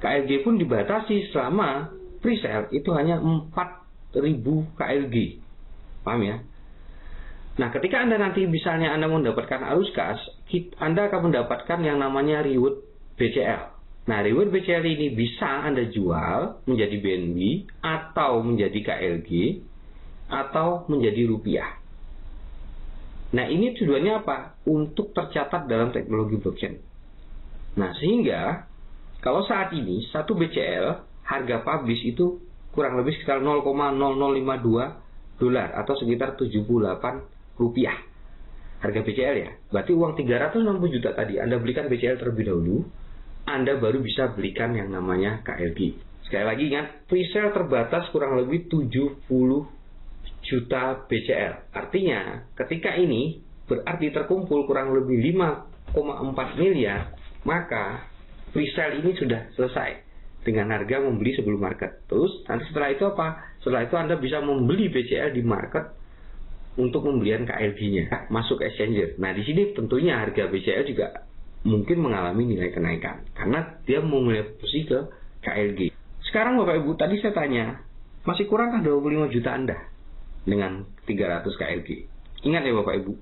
KLG pun dibatasi selama presale itu hanya 4.000 KLG. Paham ya? Nah, ketika Anda nanti misalnya Anda mendapatkan arus kas, Anda akan mendapatkan yang namanya reward BCL. Nah, reward BCL ini bisa Anda jual menjadi BNB atau menjadi KLG atau menjadi rupiah. Nah, ini tujuannya apa? Untuk tercatat dalam teknologi blockchain. Nah, sehingga kalau saat ini satu BCL harga publish itu kurang lebih sekitar 0,0052 dolar atau sekitar 78 rupiah. Harga BCL ya. Berarti uang 360 juta tadi Anda belikan BCL terlebih dahulu, Anda baru bisa belikan yang namanya KLG. Sekali lagi ingat, presale terbatas kurang lebih 70 juta BCL. Artinya, ketika ini berarti terkumpul kurang lebih 5,4 miliar, maka presale ini sudah selesai dengan harga membeli sebelum market. Terus nanti setelah itu apa? Setelah itu Anda bisa membeli BCL di market untuk pembelian KLG-nya masuk exchanger. Nah, di sini tentunya harga BCL juga mungkin mengalami nilai kenaikan karena dia memulai posisi ke KLG. Sekarang Bapak Ibu, tadi saya tanya, masih kurangkah 25 juta Anda dengan 300 KLG? Ingat ya Bapak Ibu,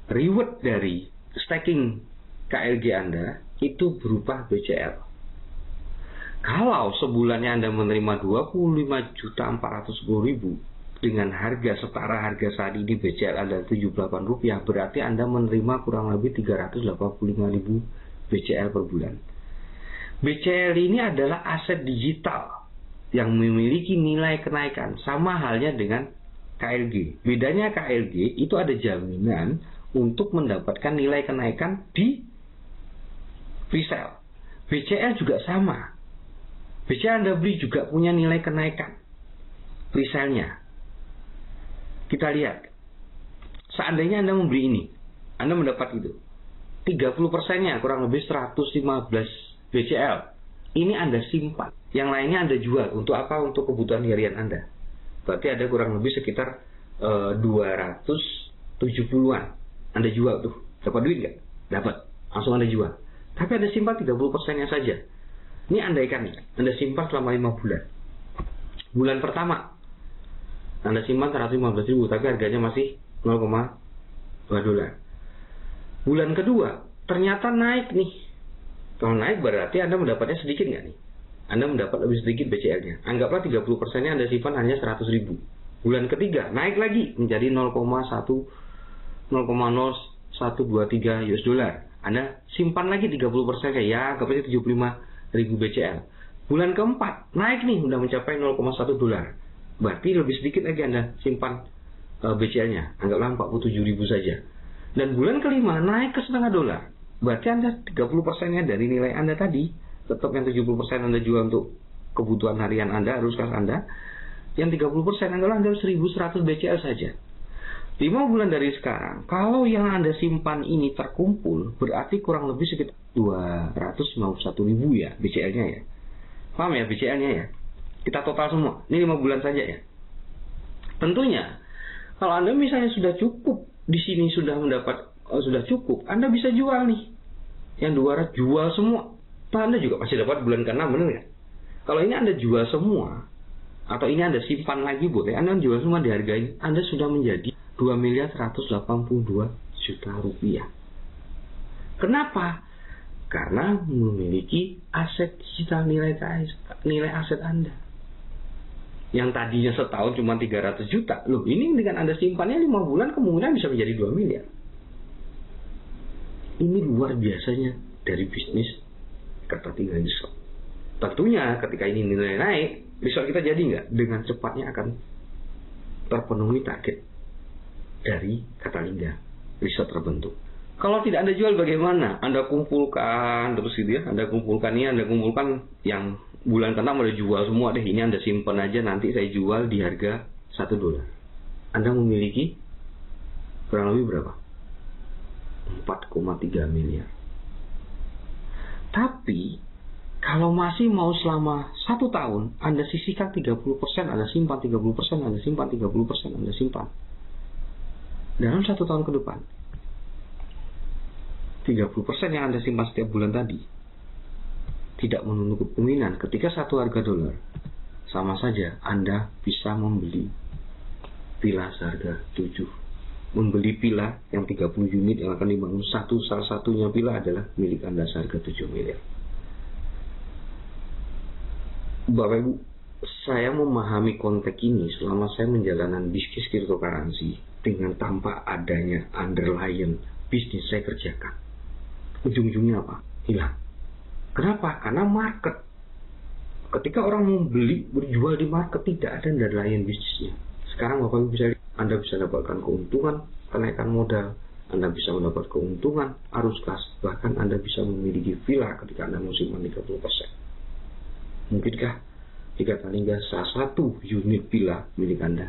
reward dari staking KLG Anda itu berupa BCL. Kalau sebulannya Anda menerima 25.410.000 dengan harga setara harga saat ini BCL Anda 78 rupiah, berarti Anda menerima kurang lebih 385.000 BCL per bulan. BCL ini adalah aset digital yang memiliki nilai kenaikan, sama halnya dengan KLG. Bedanya KLG itu ada jaminan untuk mendapatkan nilai kenaikan di presale. BCL juga sama. BCL Anda beli juga punya nilai kenaikan presale-nya. Kita lihat, seandainya Anda membeli ini, Anda mendapat itu 30%-nya kurang lebih 115 BCL. Ini Anda simpan, yang lainnya Anda jual. Untuk apa? Untuk kebutuhan harian Anda. Berarti ada kurang lebih sekitar 270-an Anda jual tuh. Dapat duit nggak? Dapat, langsung Anda jual. Tapi Anda simpan 30%-nya saja. Ini andaikan Anda simpan selama 5 bulan. Bulan pertama Anda simpan 115.000, tapi harganya masih 0,2 dolar. Bulan kedua, ternyata naik nih. Kalau naik berarti Anda mendapatnya sedikit nggak nih? Anda mendapat lebih sedikit BCL-nya. Anggaplah 30%-nya Anda simpan hanya 100.000. Bulan ketiga, naik lagi menjadi 0,0123 US dollar. Anda simpan lagi 30%-nya, ya anggapnya 75.000 BCL. Bulan keempat, naik nih, udah mencapai 0,1 dolar. Berarti lebih sedikit lagi Anda simpan BCL-nya, anggaplah 47.000 saja. Dan bulan kelima naik ke setengah dolar. Berarti Anda 30%-nya dari nilai Anda tadi, tetap yang 70% Anda jual untuk kebutuhan harian Anda, arus kas Anda. Yang 30% adalah Anda 1.100 BCL saja. 5 bulan dari sekarang, kalau yang Anda simpan ini terkumpul, berarti kurang lebih sekitar 251.000 ya BCL-nya ya. Paham ya BCL-nya ya? Kita total semua, ini 5 bulan saja ya. Tentunya, kalau Anda misalnya sudah cukup, di sini sudah mendapat, sudah cukup, Anda bisa jual nih. Yang 200 jual semua. Anda juga pasti dapat bulan ke-6, benar nggak? Kalau ini Anda jual semua, atau ini Anda simpan lagi boleh, Anda jual semua di harga ini, Anda sudah menjadi 2.182 juta rupiah. Kenapa? Karena memiliki aset digital, nilai aset Anda. Yang tadinya setahun cuma 300 juta. Loh, ini dengan Anda simpannya 5 bulan, kemungkinan bisa menjadi 2 miliar. Ini luar biasanya dari bisnis kertas tinggal resort. Tentunya ketika ini nilai naik, resort kita jadi nggak? Dengan cepatnya akan terpenuhi target dari Catalingga resort terbentuk. Kalau tidak Anda jual bagaimana? Anda kumpulkan terus gitu ya. Anda kumpulkan ini, Anda kumpulkan yang bulan ke-6 Anda jual semua deh. Ini Anda simpan aja, nanti saya jual di harga 1 dolar. Anda memiliki kurang lebih berapa? 4,3 miliar. Tapi kalau masih mau selama 1 tahun, Anda sisihkan 30%, Anda simpan 30%, Anda simpan 30%, Anda simpan. Dalam 1 tahun ke depan, 30% yang Anda simpan setiap bulan tadi tidak menutup kemungkinan ketika satu harga dolar, sama saja Anda bisa membeli villa seharga 7, membeli villa yang 30 unit yang akan dibangun salah satunya villa adalah milik Anda seharga 7 miliar. Bapak Ibu, saya memahami konteks ini selama saya menjalankan bisnis cryptocurrency dengan tanpa adanya underlying bisnis saya kerjakan. Ujung-ujungnya apa? Hilang. Kenapa? Karena market. Ketika orang mau beli, berjual di market, tidak ada underlying bisnisnya. Sekarang Bapak Ibu bisa lihat, Anda bisa dapatkan keuntungan kenaikan modal, Anda bisa mendapat keuntungan arus kas, bahkan Anda bisa memiliki villa ketika Anda musim 30%. Mungkinkah di Katalingga salah satu unit villa milik Anda?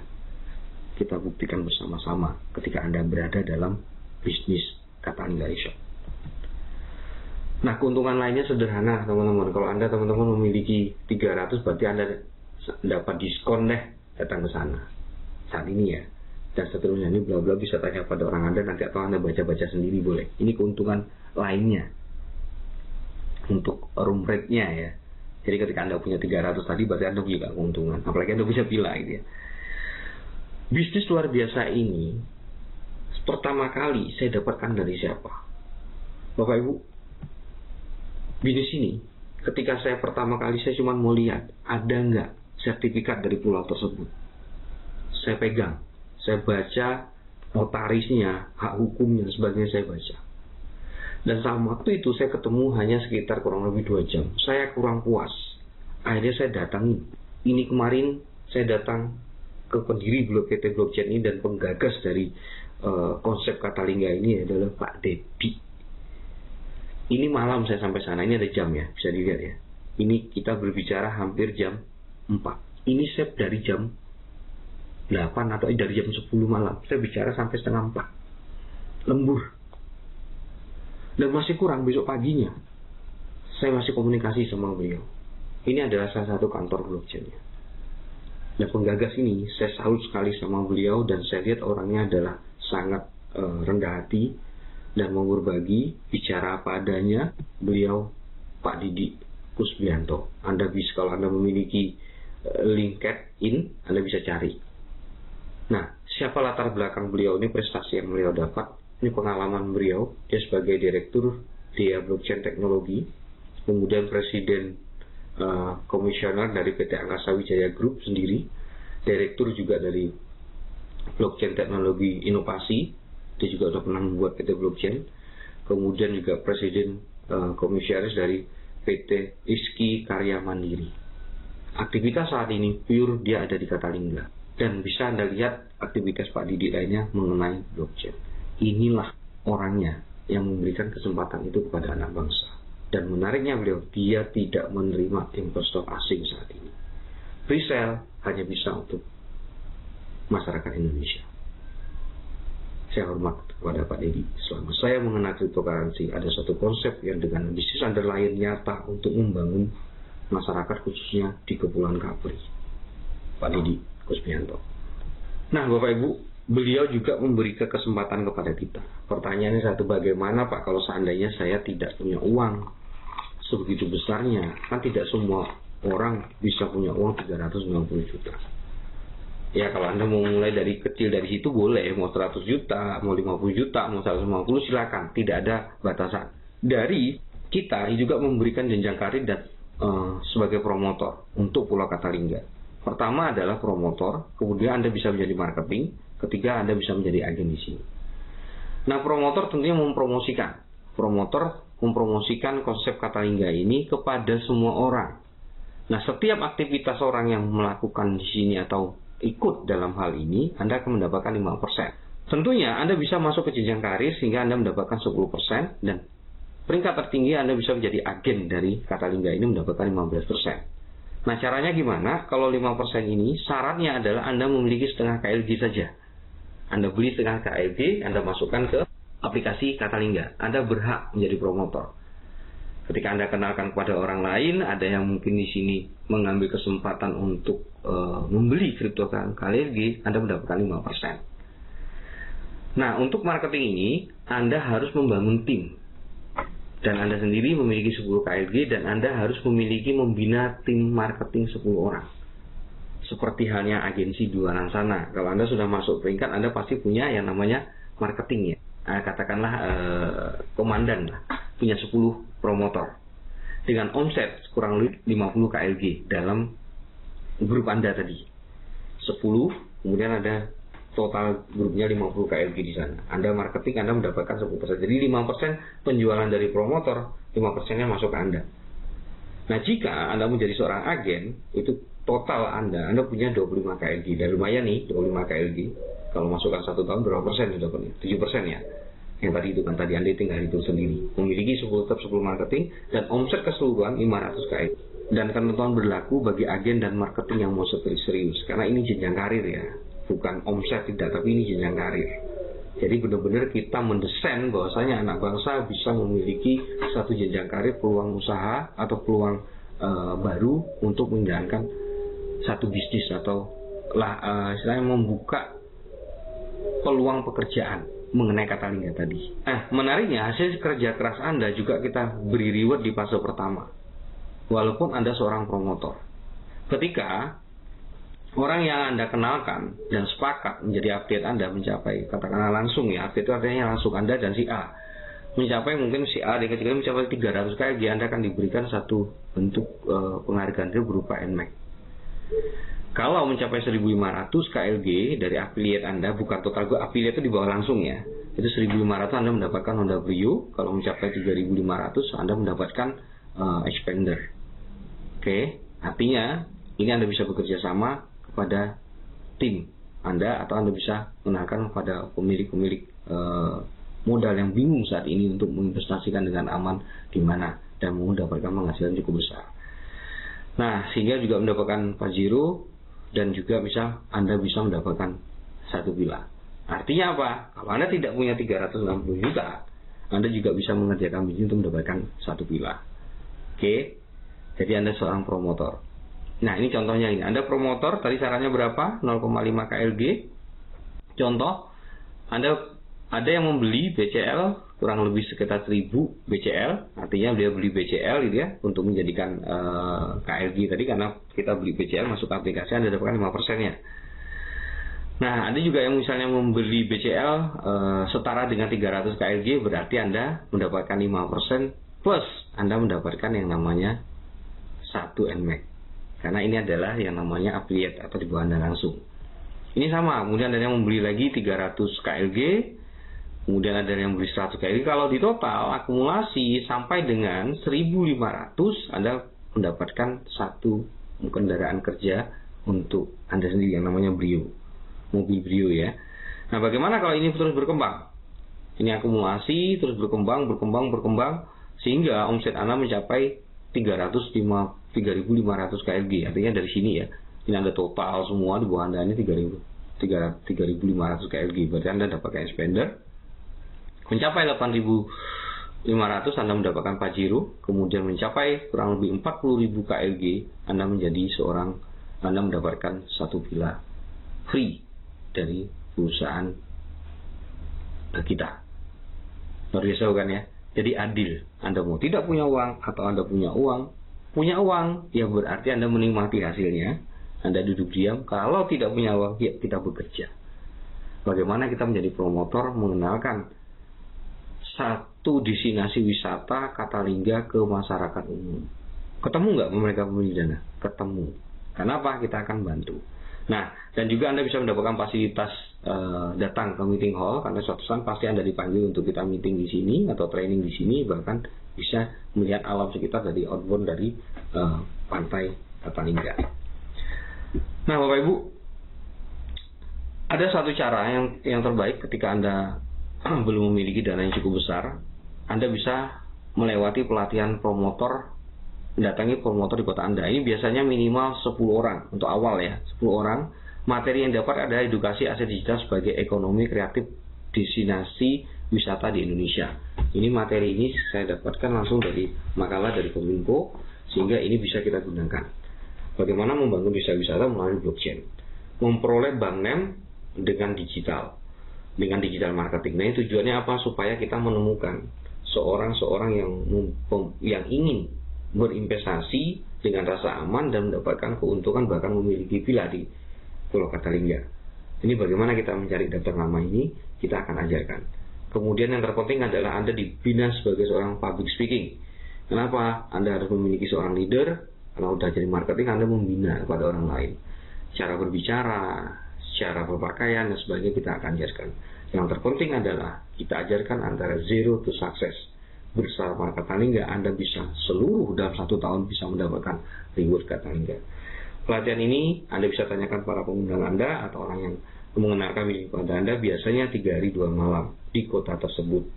Kita buktikan bersama-sama ketika Anda berada dalam bisnis Katalingga Shop. Nah, keuntungan lainnya sederhana, teman-teman. Kalau Anda, teman-teman, memiliki 300, berarti Anda dapat diskon deh datang ke sana saat ini ya. Dan seterusnya, ini bla bla bisa tanya pada orang Anda nanti, atau Anda baca-baca sendiri boleh. Ini keuntungan lainnya untuk room rate-nya ya. Jadi ketika Anda punya 300 tadi, berarti Anda punya keuntungan. Apalagi Anda bisa pilih gitu ya. Bisnis luar biasa ini pertama kali saya dapatkan dari siapa? Bapak Ibu, bisnis ini ketika saya pertama kali, saya cuma mau lihat ada nggak sertifikat dari pulau tersebut. Saya pegang, saya baca notarisnya, hak hukumnya, sebagainya saya baca. Dan sama waktu itu saya ketemu hanya sekitar kurang lebih 2 jam. Saya kurang puas. Akhirnya saya datangi. Ini kemarin saya datang ke pendiri PT Blockchain ini dan penggagas dari konsep Katalingga ini adalah Pak Dedi. Ini malam saya sampai sana. Ini ada jam ya, bisa dilihat ya. Ini kita berbicara hampir jam 4. Ini saya dari jam 8 atau dari jam 10 malam. Saya bicara sampai setengah 4. Lembur. Dan masih kurang besok paginya. Saya masih komunikasi sama beliau. Ini adalah salah satu kantor blockchain-nya. Dan penggagas ini, saya salut sekali sama beliau, dan saya lihat orangnya adalah sangat rendah hati dan mau berbagi, bicara apa adanya. Beliau Pak Didi Kusbianto. Anda bisa, kalau Anda memiliki LinkedIn, Anda bisa cari. Nah, siapa latar belakang beliau ini, prestasi yang beliau dapat, ini pengalaman beliau. Dia sebagai direktur dia blockchain teknologi, kemudian presiden komisioner dari PT Angkasa Wijaya Group sendiri, direktur juga dari blockchain teknologi inovasi, dia juga sudah pernah membuat PT blockchain, kemudian juga presiden komisaris dari PT Rizky Karya Mandiri. Aktivitas saat ini pure dia ada di Katalingga, dan bisa Anda lihat aktivitas Pak Didi lainnya mengenai blockchain. Inilah orangnya yang memberikan kesempatan itu kepada anak bangsa. Dan menariknya beliau, dia tidak menerima investor asing saat ini. Presale hanya bisa untuk masyarakat Indonesia. Saya hormat kepada Pak Dedi. Selama saya mengenal cryptocurrency, ada satu konsep yang dengan bisnis underlying nyata untuk membangun masyarakat khususnya di Kepulauan Kapri. Pak Dedi Kusbianto. Nah, Bapak Ibu, beliau juga memberi kesempatan kepada kita. Pertanyaannya satu, bagaimana Pak kalau seandainya saya tidak punya uang sebegitu besarnya? Kan tidak semua orang bisa punya uang 390 juta. Ya, kalau Anda mau mulai dari kecil dari situ boleh, mau 100 juta, mau 50 juta, mau 150, silakan, tidak ada batasan. Dari kita juga memberikan jenjang karir dan sebagai promotor untuk Pulau Katalingga. Pertama adalah promotor, kemudian Anda bisa menjadi marketing, ketiga Anda bisa menjadi agen di sini. Nah, promotor tentunya mempromosikan. Promotor mempromosikan konsep Katalingga ini kepada semua orang. Nah, setiap aktivitas orang yang melakukan di sini atau ikut dalam hal ini, Anda akan mendapatkan 5%. Tentunya Anda bisa masuk ke jenjang karir sehingga Anda mendapatkan 10%, dan peringkat tertinggi Anda bisa menjadi agen dari Katalingga ini mendapatkan 15%. Nah, caranya gimana? Kalau 5% ini syaratnya adalah Anda memiliki setengah KLG saja. Anda beli setengah KLG, Anda masukkan ke aplikasi Katalingga. Anda berhak menjadi promotor. Ketika Anda kenalkan kepada orang lain, ada yang mungkin di sini mengambil kesempatan untuk membeli kripto KLG, Anda mendapatkan 5%. Nah, untuk marketing ini, Anda harus membangun tim. Dan Anda sendiri memiliki 10 KLG, dan Anda harus membina tim marketing 10 orang. Seperti halnya agensi di luar sana. Kalau Anda sudah masuk peringkat, Anda pasti punya yang namanya marketing ya. Katakanlah komandan lah, punya 10 promotor dengan omset kurang lebih 50 KLG dalam grup Anda tadi. 10, kemudian ada total grupnya 50 KLG di sana. Anda marketing, Anda mendapatkan 10%. Jadi 5% penjualan dari promotor, 5%-nya masuk ke Anda. Nah, jika Anda menjadi seorang agen, itu total Anda punya 25 KLG. Dan lumayan nih, 25 KLG. Kalau masukkan 1 tahun berapa persen dapatnya? 7% ya. Yang tadi itu kan, tadi Anda tinggal hitung sendiri. Memiliki 10 marketing dan omset keseluruhan 500 KLG. Dan ketentuan berlaku bagi agen dan marketing yang mau serius. Karena ini jenjang karir ya. Bukan omset tidak, tapi ini jenjang karir. Jadi benar-benar kita mendesain bahwasanya anak bangsa bisa memiliki satu jenjang karir, peluang usaha atau peluang baru untuk menjalankan satu bisnis atau istilahnya membuka peluang pekerjaan mengenai Katalingga tadi. Menariknya hasil kerja keras Anda juga kita beri reward di fase pertama. Walaupun Anda seorang promotor. Ketika orang yang Anda kenalkan dan sepakat menjadi update Anda mencapai, katakanlah langsung ya, update itu artinya langsung Anda dan si A mencapai, mungkin si A dikecilkan mencapai 300 KLG, Anda akan diberikan satu bentuk penghargaan berupa NMAX. Kalau mencapai 1.500 KLG dari affiliate Anda, bukan total affiliate itu di bawah langsung ya, itu 1.500 Anda mendapatkan Honda Brio. Kalau mencapai 3.500 Anda mendapatkan expander. Oke, artinya ini Anda bisa bekerja sama kepada tim Anda, atau Anda bisa mengenalkan kepada pemilik-pemilik modal yang bingung saat ini untuk menginvestasikan dengan aman di mana dan mendapatkan penghasilan cukup besar. Nah, sehingga juga mendapatkan Pajero dan juga Anda bisa mendapatkan satu villa. Artinya apa? Kalau Anda tidak punya 360 juta, Anda juga bisa mengerjakan bisnis untuk mendapatkan satu villa. Oke, jadi Anda seorang promotor. Nah, ini contohnya ini. Anda promotor, tadi sarannya berapa? 0,5 KLG. Contoh, ada yang membeli BCL kurang lebih sekitar 1000 BCL. Artinya dia beli BCL gitu ya, untuk menjadikan KLG tadi, karena kita beli BCL masuk aplikasi, Anda dapatkan 5%-nya. Nah, ada juga yang misalnya membeli BCL setara dengan 300 KLG, berarti Anda mendapatkan 5% plus Anda mendapatkan yang namanya 1 NMAX. Karena ini adalah yang namanya affiliate atau di bawah Anda langsung. Ini sama, kemudian ada yang membeli lagi 300 KLG, kemudian ada yang membeli 100 KLG. Kalau di total akumulasi sampai dengan 1.500, Anda mendapatkan satu kendaraan kerja untuk Anda sendiri yang namanya Brio, mobil Brio ya. Nah, bagaimana kalau ini terus berkembang? Ini akumulasi terus berkembang sehingga omset Anda mencapai 3.500 KLG. Artinya dari sini ya, ini Anda total semua di bawah Anda ini 3.500 KLG. Berarti Anda dapatkan expander. Mencapai 8.500 Anda mendapatkan Pajero. Kemudian mencapai kurang lebih 40.000 KLG, Anda mendapatkan satu villa free dari perusahaan kita. Luar biasa kan ya? Jadi adil. Anda mau tidak punya uang atau Anda punya uang ya berarti Anda menikmati hasilnya. Anda duduk diam. Kalau tidak punya uang, ya kita bekerja. Bagaimana kita menjadi promotor mengenalkan satu destinasi wisata Katalingga ke masyarakat umum? Ketemu nggak mereka pemilik dana? Ketemu. Kenapa? Kita akan bantu. Nah, dan juga Anda bisa mendapatkan fasilitas datang ke meeting hall, karena suatu saat pasti Anda dipanggil untuk kita meeting di sini atau training di sini, bahkan bisa melihat alam sekitar dari outbound dari pantai Katalingga. Nah, Bapak Ibu, ada satu cara yang terbaik ketika Anda belum memiliki dana yang cukup besar. Anda bisa melewati pelatihan promotor, mendatangi promotor di kota Anda. Ini biasanya minimal 10 orang untuk awal ya, 10 orang. Materi yang dapat adalah edukasi aset digital sebagai ekonomi kreatif destinasi wisata di Indonesia. Ini materi ini saya dapatkan langsung dari makalah dari Kominfo, sehingga ini bisa kita gunakan. Bagaimana membangun desa wisata melalui blockchain, memperoleh bank name dengan digital marketing. Nah, ini tujuannya apa? Supaya kita menemukan seorang yang ingin berinvestasi dengan rasa aman dan mendapatkan keuntungan, bahkan memiliki villa di Pulau Katalingga. Ini bagaimana kita mencari daftar nama ini, kita akan ajarkan. Kemudian yang terpenting adalah Anda dibina sebagai seorang public speaking. Kenapa? Anda harus memiliki seorang leader. Kalau udah jadi marketing, Anda membina kepada orang lain. Cara berbicara, cara berpakaian dan sebagainya kita akan ajarkan. Yang terpenting adalah kita ajarkan antara zero to success. Bersama Katalingga Anda bisa seluruh dalam 1 tahun bisa mendapatkan reward Katalingga. Pelatihan ini Anda bisa tanyakan para pengundang Anda atau orang yang mengenalkan diri kepada Anda, biasanya 3 hari 2 malam di kota tersebut.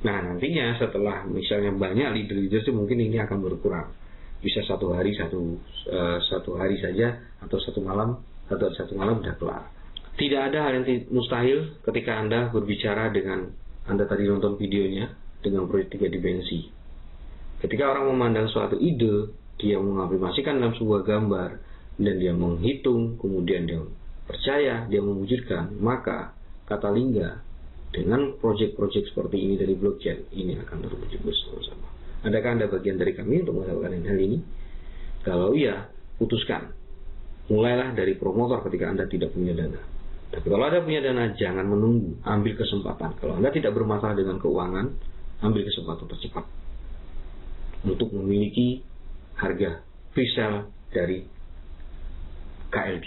Nah, nantinya setelah misalnya banyak leader-leader itu mungkin ini akan berkurang. Bisa 1 hari satu hari saja atau 1 malam sudah kelar. Tidak ada hal yang mustahil ketika Anda berbicara dengan Anda tadi nonton videonya dengan proyek 3 dimensi. Ketika orang memandang suatu ide, dia mengaplikasikan dalam sebuah gambar dan dia menghitung, kemudian dia percaya, dia mewujudkan, maka Katalingga dengan proyek-proyek seperti ini dari blockchain ini akan terwujud bersama-sama. Adakah Anda bagian dari kami untuk melakukan hal ini? Kalau iya, putuskan. Mulailah dari promotor ketika Anda tidak punya dana. Tapi kalau Anda punya dana, jangan menunggu, ambil kesempatan. Kalau Anda tidak bermasalah dengan keuangan, ambil kesempatan tercepat untuk memiliki harga free sale dari KLG.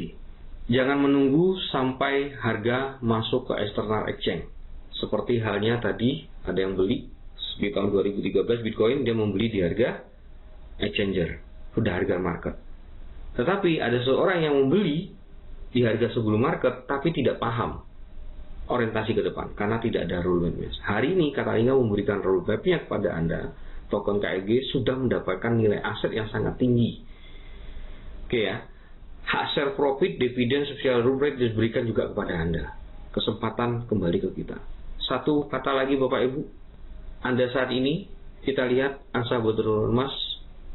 Jangan menunggu sampai harga masuk ke external exchange. Seperti halnya tadi ada yang beli di tahun 2013 Bitcoin, dia membeli di harga exchanger, sudah harga market. Tetapi ada seorang yang membeli di harga sebelum market tapi tidak paham orientasi ke depan karena tidak ada roadmap. Hari ini Katalingga memberikan roadmap-nya kepada Anda. Token KLG sudah mendapatkan nilai aset yang sangat tinggi. Oke ya. Hak share profit, dividen, social rule rate diberikan juga kepada Anda. Kesempatan kembali ke kita. Satu kata lagi Bapak Ibu. Anda saat ini, kita lihat angsa bertelur emas,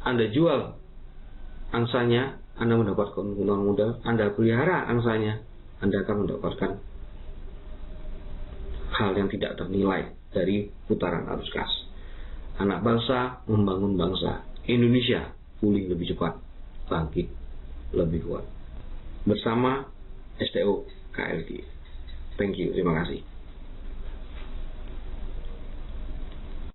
Anda jual angsanya, Anda mendapatkan keuntungan modal, Anda pelihara angsanya, Anda akan mendapatkan hal yang tidak ternilai dari putaran arus kas. Anak bangsa membangun bangsa. Indonesia pulih lebih cepat, bangkit lebih kuat. Bersama STO KLG. Thank you, terima kasih.